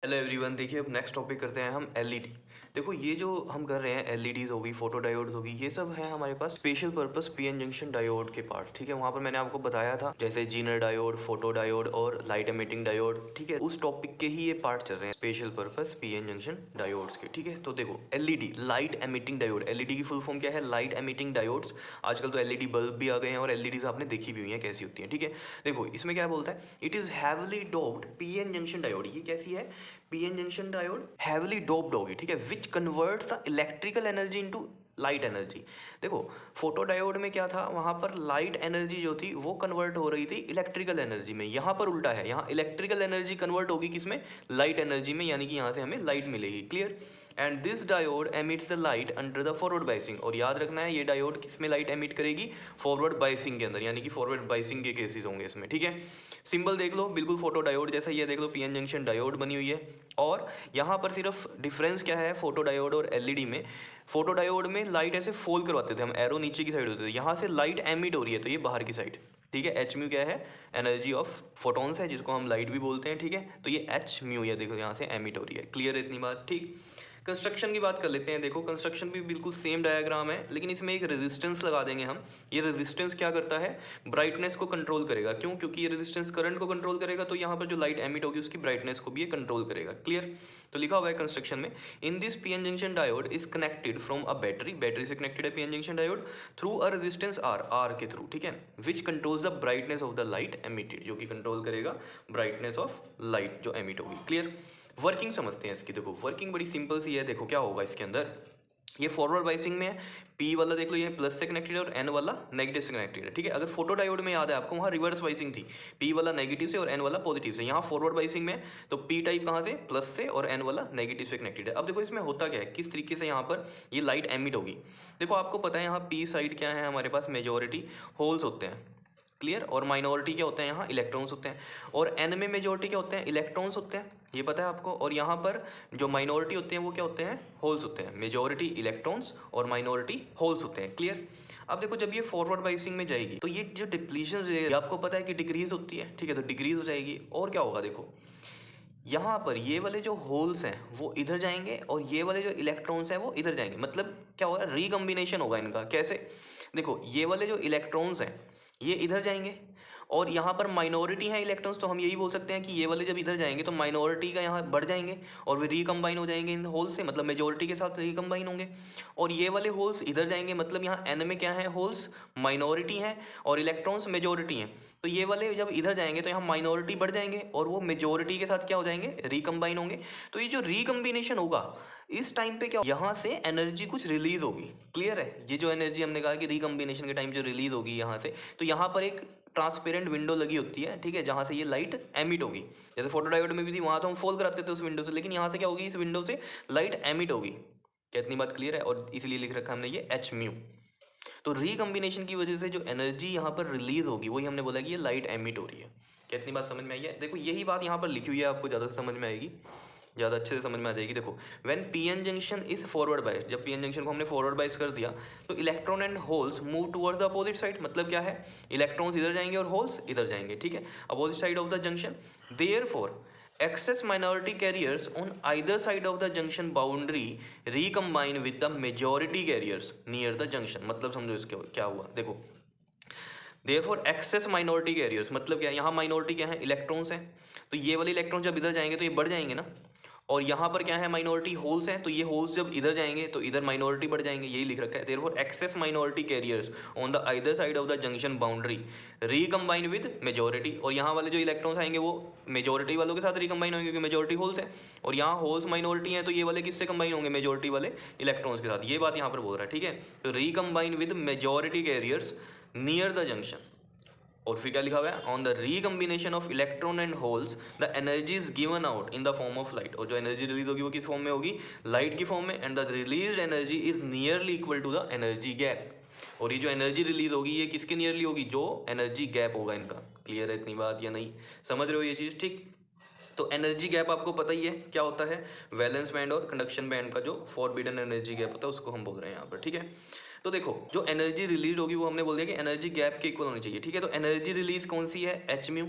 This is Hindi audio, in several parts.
Hello everyone. देखिए अब नेक्स्ट टॉपिक करते हैं हम एलईडी। देखो ये जो हम कर रहे हैं एलईडीज होगी, फोटो डायोड्स होगी, ये सब है हमारे पास special purpose PN junction diode के पार्ट। ठीक है, वहाँ पर मैंने आपको बताया था जैसे जीनर डायोड, फोटो डायोड और लाइट एमिटिंग डायोड। ठीक है, उस टॉपिक के ही ये पार्ट चल रहे हैं special purpose PN junction diodes के। ठीक है, तो देखो LED light emitting diode, LED की फुल फॉर्म क्या है? Light emitting diodes. आजकल तो एलईडी बल्ब भी आ गए हैं और एलईडीज आपने देखी भी हुई है कैसी होती है। ठीक है, देखो इसमें क्या बोलता है, it is heavily doped PN junction diode. ये कैसी है? PN junction diode heavily doped होगी। ठीक है, which converts the electrical energy into light energy. देखो फोटो डायोड में क्या था, वहां पर लाइट एनर्जी जो थी वो कन्वर्ट हो रही थी इलेक्ट्रिकल एनर्जी में। यहाँ पर उल्टा है, यहाँ इलेक्ट्रिकल एनर्जी कन्वर्ट होगी किसमें? लाइट एनर्जी में, यानी कि यहाँ से हमें लाइट मिलेगी। Clear? And this diode emits the light under the forward biasing. और याद रखना है ये डायोड किसमें लाइट एमिट करेगी? फॉरवर्ड बाइसिंग के अंदर, यानी कि फॉरवर्ड बाइसिंग के केसेस होंगे इसमें। ठीक है, सिंबल देख लो, बिल्कुल फोटो डायोड जैसा ये देख लो, पीएन जंक्शन डायोड बनी हुई है। और यहाँ पर सिर्फ डिफरेंस क्या है फोटो डायोड और एलईडी में? फोटो डायोड में लाइट ऐसे फोल्ड करवाते थे हम, एरो नीचे की साइड होते थे, यहाँ से लाइट एमिट हो रही है तो ये बाहर की साइड। ठीक है, एच म्यू क्या है? एनर्जी ऑफ फोटोन्स है, जिसको हम लाइट भी बोलते हैं। ठीक है, तो ये एच म्यू है, देखो यहाँ से एमिट हो रही है। क्लियर है इतनी बात? ठीक। कंस्ट्रक्शन की बात कर लेते हैं। देखो कंस्ट्रक्शन भी बिल्कुल सेम डायग्राम है, लेकिन इसमें एक रेजिस्टेंस लगा देंगे हम। ये रेजिस्टेंस क्या करता है? ब्राइटनेस को कंट्रोल करेगा। क्यों? क्योंकि ये रेजिस्टेंस करंट को कंट्रोल करेगा, तो यहाँ पर जो लाइट एमिट होगी उसकी ब्राइटनेस को भी ये कंट्रोल करेगा। क्लियर? तो लिखा हुआ है कंस्ट्रक्शन में, in this PN junction diode is connected from a battery, battery से कनेक्टेड है PN junction diode, through a resistance R, R के थ्रू। ठीक है, which controls the brightness of the light emitted, जो कि कंट्रोल करेगा ब्राइटनेस ऑफ लाइट जो एमिट होगी। क्लियर? वर्किंग समझते हैं इसकी। देखो वर्किंग बड़ी सिंपल सी है। देखो क्या होगा इसके अंदर, ये फॉरवर्ड बाइसिंग में है, पी वाला देख लो ये प्लस से कनेक्टेड है और एन वाला नेगेटिव से कनेक्टेड है। ठीक है, अगर फोटो डायोड में याद है आपको, वहाँ रिवर्स बाइसिंग थी, पी वाला नेगेटिव से और एन वाला पॉजिटिव से। यहाँ फॉरवर्ड बाइसिंग में है तो पी टाइप कहाँ से? प्लस से, और एन वाला नेगेटिव से कनेक्टेड है। अब देखो इसमें होता क्या है, किस तरीके से यहाँ पर ये लाइट एमिट होगी। देखो आपको पता है यहाँ पी साइड क्या है हमारे पास? मेजोरिटी होल्स होते हैं। क्लियर? और माइनॉरिटी क्या होते हैं? यहाँ इलेक्ट्रॉन्स होते हैं। और एन में मेजोरिटी क्या होते हैं? इलेक्ट्रॉन्स होते हैं, ये पता है आपको। और यहाँ पर जो माइनॉरिटी होते हैं वो क्या होते हैं? होल्स होते हैं। मेजोरिटी इलेक्ट्रॉन्स और माइनॉरिटी होल्स होते हैं। क्लियर? अब देखो जब ये फॉरवर्ड बाइसिंग में जाएगी तो ये जो डिप्लीशन है आपको पता है कि डिक्रीज होती है। ठीक है, तो डिक्रीज हो जाएगी। और क्या होगा देखो, यहाँ पर ये वाले जो होल्स हैं वो इधर जाएंगे और ये वाले जो इलेक्ट्रॉन्स हैं वो इधर जाएंगे। मतलब क्या होगा? रिकम्बिनेशन होगा इनका। कैसे? देखो ये वाले जो इलेक्ट्रॉन्स हैं ये इधर जाएंगे और यहाँ पर माइनॉरिटी है इलेक्ट्रॉन्स, तो हम यही बोल सकते हैं कि ये वाले जब इधर जाएंगे तो माइनॉरिटी का यहाँ बढ़ जाएंगे और वे रिकम्बाइन हो जाएंगे इन होल्स से, मतलब मेजोरिटी के साथ रिकम्बाइन होंगे। और ये वाले होल्स इधर जाएंगे, मतलब यहाँ एन में क्या है? होल्स माइनॉरिटी हैं और इलेक्ट्रॉन्स मेजोरिटी हैं। तो ये वाले जब इधर जाएंगे तो यहाँ माइनॉरिटी बढ़ जाएंगे और वो मेजोरिटी के साथ क्या हो जाएंगे? रिकम्बाइन होंगे। तो ये जो रिकम्बिनेशन होगा इस टाइम पे क्या, यहाँ से एनर्जी कुछ रिलीज होगी। क्लियर है? ये जो एनर्जी हमने कहा कि रिकम्बिनेशन के टाइम जो रिलीज होगी यहाँ से, तो यहाँ पर एक ट्रांसपेरेंट विंडो लगी होती है। ठीक है, जहाँ से ये लाइट एमिट होगी। जैसे फोटो डायोड में भी थी, वहाँ तो हम फोल्ड कराते थे उस विंडो से, लेकिन यहाँ से क्या होगी? इस विंडो से लाइट एमिट होगी। क्या इतनी बात क्लियर है? और इसलिए लिख रखा हमने ये एच म्यू। तो रिकम्बिनेशन की वजह से जो एनर्जी यहाँ पर रिलीज होगी वही हमने बोला कि ये लाइट एमिट हो रही है। क्या इतनी बात समझ में आई है? देखो यही बात यहाँ पर लिखी हुई है, आपको ज़्यादा समझ में आएगी, ज़्यादा अच्छे से समझ में आ जाएगी। देखो when PN junction is forward बाइस, जब पीएन जंक्शन को हमने फॉरवर्ड बाइस कर दिया तो electron and holes move towards the opposite side. मतलब क्या है? इलेक्ट्रॉन्स इधर जाएंगे और होल्स इधर जाएंगे। ठीक है, opposite side of the junction. Therefore excess minority carriers on either side of the junction boundary recombine with the majority carriers near the junction। मतलब समझो इसके क्या हुआ। देखो देयरफॉर एक्सेस माइनॉरिटी कैरियर्स, मतलब क्या? यहाँ माइनॉरिटी क्या है? इलेक्ट्रॉन्स हैं। तो ये वाले इलेक्ट्रॉन जब इधर जाएंगे तो ये बढ़ जाएंगे ना। और यहाँ पर क्या है? माइनॉरिटी होल्स हैं, तो ये होल्स जब इधर जाएंगे तो इधर माइनॉरिटी बढ़ जाएंगे। यही लिख रखा है, therefore excess minority carriers on the either side of the junction boundary recombine with majority. और यहाँ वाले जो इलेक्ट्रॉन्स आएंगे वो मेजोरिटी वालों के साथ रिकम्बाइन होंगे, क्योंकि मेजोरिटी होल्स है। और यहाँ होल्स माइनॉरिटी हैं, तो ये वाले किससे कंबाइन होंगे? मेजोरिटी वाले इलेक्ट्रॉन्स के साथ। ये बात यहाँ पर बोल रहा है। ठीक है, तो recombine with majority carriers near the junction. और फिर क्या लिखा हुआ है? On the recombination of electron and holes the energy is given out in the form of light. और जो एनर्जी रिलीज होगी वो किस फॉर्म में होगी? लाइट की फॉर्म में। And the released energy is nearly equal to the energy gap. और ये जो एनर्जी रिलीज होगी ये किसके नियरली होगी? जो एनर्जी गैप होगा इनका। क्लियर है इतनी बात या नहीं? समझ रहे हो ये चीज़? ठीक। तो एनर्जी गैप आपको पता ही है क्या होता है? वैलेंस बैंड और कंडक्शन बैंड का जो फॉरबिडन एनर्जी गैप होता है उसको हम बोल रहे हैं यहाँ पर। ठीक है, तो देखो जो एनर्जी रिलीज होगी वो हमने बोल दिया कि एनर्जी गैप के इक्वल होनी चाहिए। ठीक है, तो एनर्जी रिलीज कौन सी है? H mu.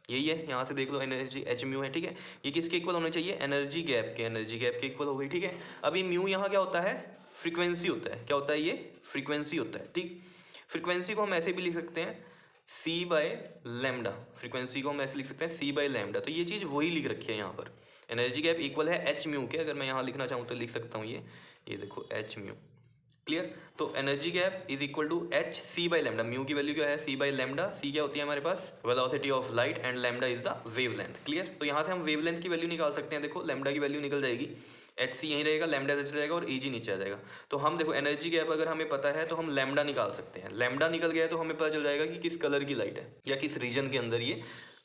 यही है, यहाँ से देख लो एनर्जी एच म्यू है, ठीक है। ये किसके इक्वल होने चाहिए, एनर्जी गैप के इक्वल हो गई, ठीक है। अब ये म्यू यहाँ क्या होता है, फ्रीक्वेंसी होता है, क्या होता है ये, फ्रीक्वेंसी होता है, ठीक। फ्रीक्वेंसी को हम ऐसे भी लिख सकते हैं सी बाय लैम्डा, फ्रीक्वेंसी को हम ऐसे लिख सकते हैं सी बाय लैम्डा। तो ये चीज़ वही लिख रखी है यहाँ पर, एनर्जी गैप इक्वल है एच म्यू के। अगर मैं यहाँ लिखना चाहूँ तो लिख सकता हूँ ये देखो एच म्यू, क्लियर। तो energy gap is equal to h c by lambda, mu की वैल्यू क्या है, सी बाई लैम्डा। सी क्या होती है हमारे पास, velocity of light, and lambda is the wavelength, clear. तो यहाँ से हम वेवलेंथ की वैल्यू निकाल सकते हैं, देखो लैम्डा की वैल्यू निकल जाएगी, एच सी यहीं रहेगा, लैम्डा इधर चला जाएगा और ई जी नीचे आ जाएगा। तो हम देखो एनर्जी गैप अगर हमें पता है तो हम लैम्डा निकाल सकते हैं, लैम्डा निकल गया तो हमें पता चल जाएगा कि किस कलर की लाइट है या किस रीजन के अंदर ये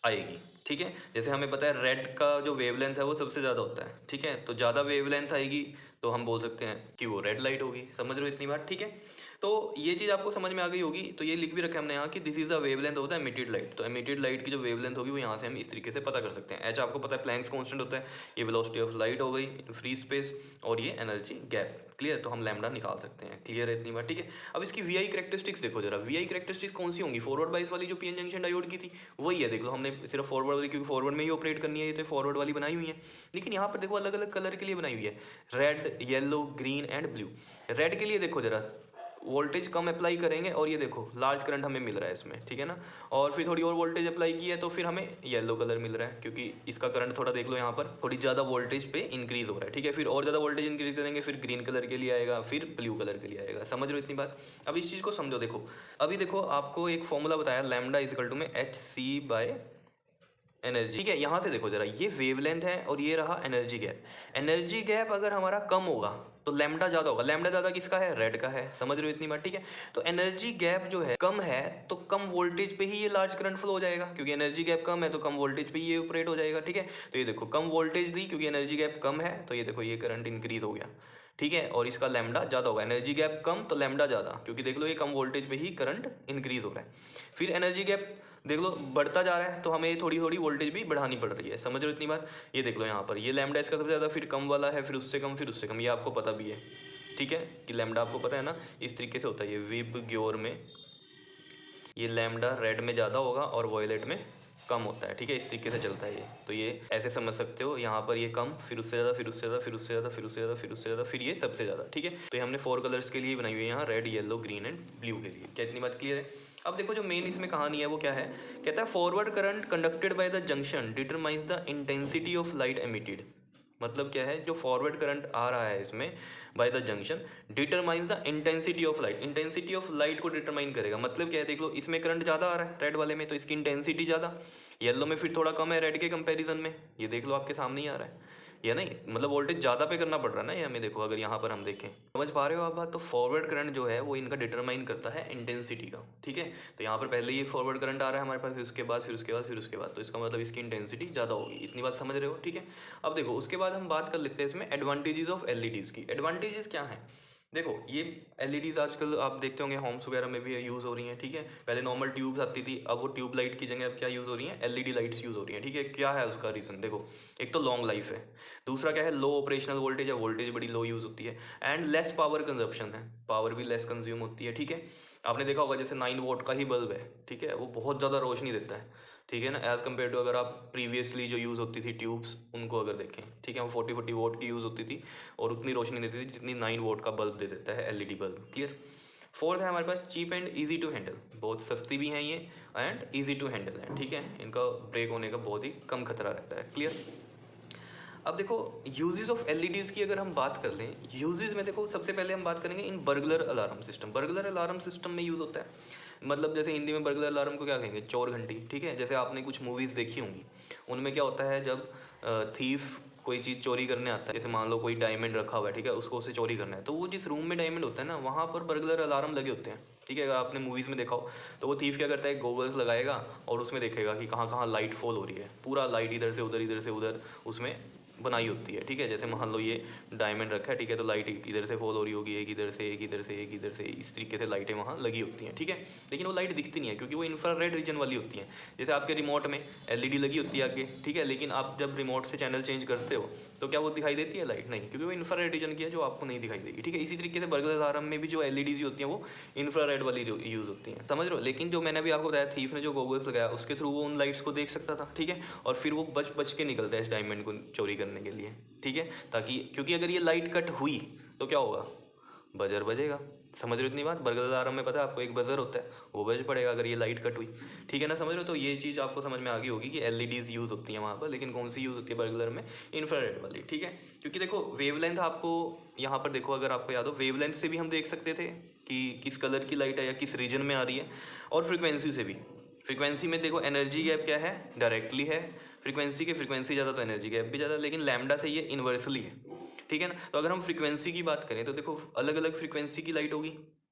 आएगी, ठीक है। जैसे हमें पता है रेड का जो वेवलेंथ है वो सबसे ज़्यादा होता है, ठीक है। तो ज़्यादा वेवलेंथ आएगी तो हम बोल सकते हैं कि वो रेड लाइट होगी, समझ रहे हो इतनी बात, ठीक है। तो ये चीज़ आपको समझ में आ गई होगी। तो ये लिख भी रखा है हमने यहाँ कि this is the wavelength of the emitted light. तो एमिटेड लाइट की जो वेवलेंथ होगी वो यहाँ से हम इस तरीके से पता कर सकते हैं। एच आपको पता है प्लैंक्स कांस्टेंट होता है, ये वेलोसिटी ऑफ लाइट हो गई इन फ्री स्पेस, और ये एनर्जी गैप, क्लियर। तो हम लैम्डा निकाल सकते हैं, क्लियर है इतनी बात, ठीक है। अब इसकी वी आई करेक्टरिस्टिक्स देखो जरा, वी आई करेक्टरिस्टिक्स कौन सी होंगी, फॉरवर्ड बाइस वाली जो पीएन जंक्शन डायोड की थी वही है, देख लो हमने सिर्फ फॉरवर्ड वाली, क्योंकि फॉरवर्ड में ही ऑपरेट करनी है, ये तो फॉरवर्ड वाली बनाई हुई है। लेकिन यहाँ पर देखो अलग अलग कलर के लिए बनाई हुई है, red, yellow, green and blue. Red के लिए देखो जरा, वोल्टेज कम अप्लाई करेंगे और ये देखो लार्ज करंट हमें मिल रहा है इसमें, ठीक है ना। और फिर थोड़ी और वोल्टेज अप्लाई की है तो फिर हमें येलो कलर मिल रहा है, क्योंकि इसका करंट थोड़ा देख लो यहाँ पर थोड़ी ज़्यादा वोल्टेज पे इंक्रीज हो रहा है, ठीक है। फिर और ज़्यादा वोल्टेज इंक्रीज करेंगे, फिर ग्रीन कलर के लिए आएगा, फिर ब्लू कलर के लिए आएगा, समझ रहे हो इतनी बात। अब इस चीज़ को समझो, देखो अभी देखो आपको एक फॉर्मूला बताया लैम्डा इजिकल टू में एच सी बाय एनर्जी, ठीक है। यहाँ से देखो जरा, ये वेवलेंथ है और ये रहा एनर्जी गैप। एनर्जी गैप अगर हमारा कम होगा तो लैम्डा ज़्यादा होगा, लैम्डा ज़्यादा किसका है, रेड का है, समझ रहे हो इतनी बात, ठीक है। तो एनर्जी गैप जो है कम है तो कम वोल्टेज पे ही ये लार्ज करंट फ्लो हो जाएगा, क्योंकि एनर्जी गैप कम है तो कम वोल्टेज पे ही ये ऑपरेट हो जाएगा, ठीक है। तो ये देखो कम वोल्टेज दी क्योंकि एनर्जी गैप कम है, तो ये देखो ये करंट इंक्रीज हो गया, ठीक है। और इसका लैम्डा ज़्यादा होगा, एनर्जी गैप कम तो लैम्डा ज़्यादा, क्योंकि देख लो ये कम वोल्टेज पे ही करंट इंक्रीज हो रहा है। फिर एनर्जी गैप देख लो बढ़ता जा रहा है तो हमें थोड़ी थोड़ी वोल्टेज भी बढ़ानी पड़ रही है, समझ रहे हो इतनी बात। ये देख लो यहाँ पर ये लैम्डा इसका सबसे ज़्यादा, फिर कम वाला है, फिर उससे कम, फिर उससे कम, ये आपको पता भी है, ठीक है कि लैम्डा आपको पता है ना, इस तरीके से होता है ये विब ग्योर में, ये लैम्डा रेड में ज़्यादा होगा और वॉयलेट में कम होता है, ठीक है। इस तरीके से चलता है ये, तो ये ऐसे समझ सकते हो, यहाँ पर ये कम, फिर उससे ज़्यादा, फिर उससे ज़्यादा, फिर उससे ज़्यादा, फिर उससे ज़्यादा, फिर उससे ज़्यादा, फिर ये सबसे ज़्यादा, ठीक है। तो ये हमने 4 कलर्स के लिए बनाई हुई है यहाँ, red, yellow, green and blue के लिए। क्या इतनी बात क्लियर है। अब देखो जो मेन इसमें कहानी है वो क्या है, कहता है forward current conducted by the junction determines the intensity of light emitted. मतलब क्या है, जो फॉरवर्ड करंट आ रहा है इसमें by the junction determines the intensity of light, intensity of light को डिटरमाइन करेगा। मतलब क्या है, देख लो इसमें करंट ज़्यादा आ रहा है रेड वाले में तो इसकी इंटेंसिटी ज़्यादा, येलो में फिर थोड़ा कम है रेड के कंपैरिजन में, ये देख लो आपके सामने ही आ रहा है, या नहीं, मतलब वोल्टेज ज़्यादा पे करना पड़ रहा है ना ये हमें। देखो अगर यहाँ पर हम देखें, समझ पा रहे हो आप बात। तो फॉरवर्ड करंट जो है वो इनका डिटरमाइन करता है इंटेंसिटी का, ठीक है। तो यहाँ पर पहले ये फॉरवर्ड करंट आ रहा है हमारे पास, फिर उसके बाद, फिर उसके बाद, फिर उसके बाद, तो इसका मतलब इसकी इंटेंसिटी ज़्यादा होगी, इतनी बात समझ रहे हो, ठीक है। अब देखो उसके बाद हम बात कर लेते हैं इसमें एडवांटेजेस ऑफ एलईडीज़ की। एडवांटेजेस क्या हैं, देखो ये एलईडीज़ आजकल आप देखते होंगे होम्स वगैरह में भी यूज़ हो रही हैं, ठीक है। पहले नॉर्मल ट्यूब्स आती थी, अब वो ट्यूब लाइट की जगह अब क्या यूज़ हो रही हैं, एलईडी लाइट्स यूज़ हो रही हैं, ठीक है। क्या है उसका रीज़न, देखो एक तो लॉन्ग लाइफ है, दूसरा क्या है लो ऑपरेशनल वोल्टेज है, वोल्टेज बड़ी लो यूज़ होती है, एंड लेस पावर कंजप्शन है, पावर भी लेस कंज्यूम होती है, ठीक है। आपने देखा होगा जैसे 9 वोट का ही बल्ब है, ठीक है, वो बहुत ज़्यादा रोशनी देता है, ठीक है ना, एज़ कम्पेयर टू अगर आप प्रीवियसली जो यूज़ होती थी ट्यूब्स उनको अगर देखें, ठीक है, वो 40 वोट की यूज़ होती थी और उतनी रोशनी देती थी जितनी 9 वोट का बल्ब दे देता है एलईडी बल्ब, क्लियर। फोर्थ है हमारे पास cheap and easy to handle, बहुत सस्ती भी हैं ये एंड इजी टू हैंडल है, ठीक है, इनका ब्रेक होने का बहुत ही कम खतरा रहता है, क्लियर। अब देखो यूजेस ऑफ एलईडीज़ की अगर हम बात कर लें, यूजेस में देखो सबसे पहले हम बात करेंगे इन burglar alarm system. Burglar alarm system में यूज़ होता है, मतलब जैसे हिंदी में बर्गलर अलार्म को क्या कहेंगे, चोर घंटी, ठीक है। जैसे आपने कुछ मूवीज़ देखी होंगी, उनमें क्या होता है जब थीफ कोई चीज़ चोरी करने आता है, जैसे मान लो कोई डायमंड रखा हुआ है, ठीक है, उसको उसे चोरी करना है, तो वो जिस रूम में डायमंड होता है ना वहाँ पर बर्गलर अलार्म लगे होते हैं, ठीक है। अगर आपने मूवीज़ में देखा हो तो वो थीफ क्या करता है, गोगल्स लगाएगा और उसमें देखेगा कि कहाँ कहाँ लाइट फॉल हो रही है, पूरा लाइट इधर से उधर, इधर से उधर उसमें बनाई होती है, ठीक है। जैसे मान लो ये डायमंड रखा है, ठीक है, तो लाइट इधर से फॉल हो रही होगी, एक इधर से, एक इधर से, एक इधर से, इस तरीके से लाइटें वहाँ लगी होती हैं, ठीक है। लेकिन वो लाइट दिखती नहीं है क्योंकि वो इंफ्रारेड रीजन वाली होती हैं। जैसे आपके रिमोट में एलईडी लगी होती है आगे, ठीक है, लेकिन आप जब रिमोट से चैनल चेंज करते हो तो क्या वो दिखाई देती है लाइट? नहीं, क्योंकि वो इंफ्रारेड रीजन की है जो आपको नहीं दिखाई देगी, ठीक है। इसी तरीके से बर्गलर अलार्म में भी जो एलईडीज होती हैं वो इंफ्रारेड वाली यूज़ होती हैं, समझ रहे हो। लेकिन जो मैंने अभी आपको बताया, थीफ ने जो गॉगल्स लगाया उसके थ्रू वो उन लाइट्स को देख सकता था, ठीक है, और फिर वो बच बच के निकलता है इस डायमंड को चोरी करने के लिए, ठीक है, ताकि क्योंकि अगर ये लाइट कट हुई तो क्या होगा? बजर बजेगा, समझ रहे हो इतनी बात। बर्गलर अलार्म में पता है आपको एक बजर होता है, वो बज पड़ेगा अगर ये लाइट कट हुई, ठीक है ना, समझ रहे हो। तो ये चीज़ आपको समझ में आ गई होगी कि एलईडीज यूज़ होती हैं वहाँ पर, लेकिन कौन सी यूज़ होती है बर्गलर में? इंफ्रारेड वाली, ठीक है। क्योंकि देखो वेवलेंथ आपको यहाँ पर देखो, अगर आपको याद हो, वेवलेंथ से भी हम देख सकते थे कि किस कलर की लाइट है या किस रीजन में आ रही है, और फ्रिक्वेंसी से भी। फ्रिक्वेंसी में देखो एनर्जी गैप क्या है, डायरेक्टली है। फ्रिक्वेंसी के फ्रिक्वेंसी ज़्यादा तो एनर्जी गैप भी ज़्यादा, लेकिन लैम्डा से ये इन्वर्सली है, ठीक है ना। तो अगर हम फ्रिक्वेंसी की बात करें तो देखो अलग अलग फ्रिक्वेंसी की लाइट होगी,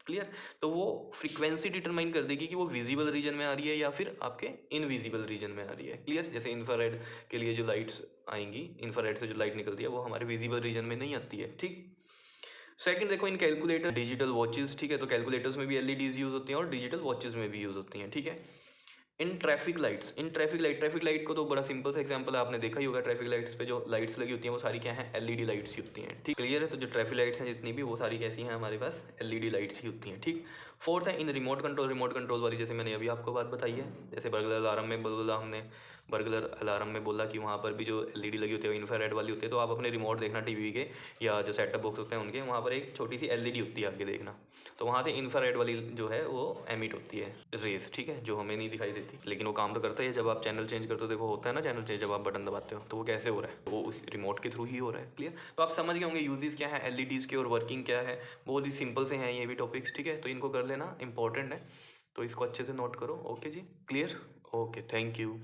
क्लियर। तो वो फ्रिक्वेंसी डिटरमाइन कर देगी कि वो विजिबल रीजन में आ रही है या फिर आपके इनविजिबल रीजन में आ रही है, क्लियर। जैसे इंफ्रारेड के लिए जो लाइट्स आएंगी, इंफ्रारेड से जो लाइट निकलती है वो हमारे विजिबल रीजन में नहीं आती है, ठीक। सेकंड देखो, इन कैलकुलेटर, डिजिटल वॉचेस, ठीक है, तो कैलकुलेटर्स में भी एलईडीज यूज होती हैं और डिजिटल वॉचेस में भी यूज होती हैं, ठीक है। In traffic lights, in traffic light को तो बड़ा सिंपल सा एग्जांपल आपने देखा ही होगा। ट्रैफिक लाइट्स पे जो लाइट्स लगी होती हैं वो सारी क्या है? एलईडी लाइट्स ही होती हैं, ठीक, क्लियर है। तो जो ट्रैफिक लाइट्स हैं जितनी भी, वो सारी कैसी हैं हमारे पास? एलईडी लाइट्स ही होती हैं, ठीक। फोर्थ है इन रिमोट कंट्रोल वाली, जैसे मैंने अभी आपको बात बताई है। जैसे बर्गलर अलार्म में बोला हमने, बर्गलर अलार्म में बोला कि वहाँ पर भी जो एलईडी लगी होती है वो इंफ्रारेड वाली होती है। तो आप अपने रिमोट देखना टीवी के या जो सेटअप बॉक्स होते हैं उनके, वहाँ पर एक छोटी सी एलईडी होती है, आगे देखना, तो वहाँ से इंफ्रारेड वाली जो है वो एमिट होती है रेज, ठीक है, जो हमें नहीं दिखाई देती, लेकिन वो काम तो करता है। जब आप चैनल चेंज करते हो, देखो होता है ना चैनल चेंज, जब आप बटन दबाते हो तो वो कैसे हो रहा है? वो उस रिमोट के थ्रू ही हो रहा है, क्लियर। तो आप समझ गए होंगे यूजेस क्या है एलईडीज़ के और वर्किंग क्या है। बहुत ही सिंपल से हैं ये भी टॉपिक्स, ठीक है, तो इनको कर लेना, इंपॉर्टेंट है, तो इसको अच्छे से नोट करो। ओके जी, क्लियर, ओके, थैंक यू।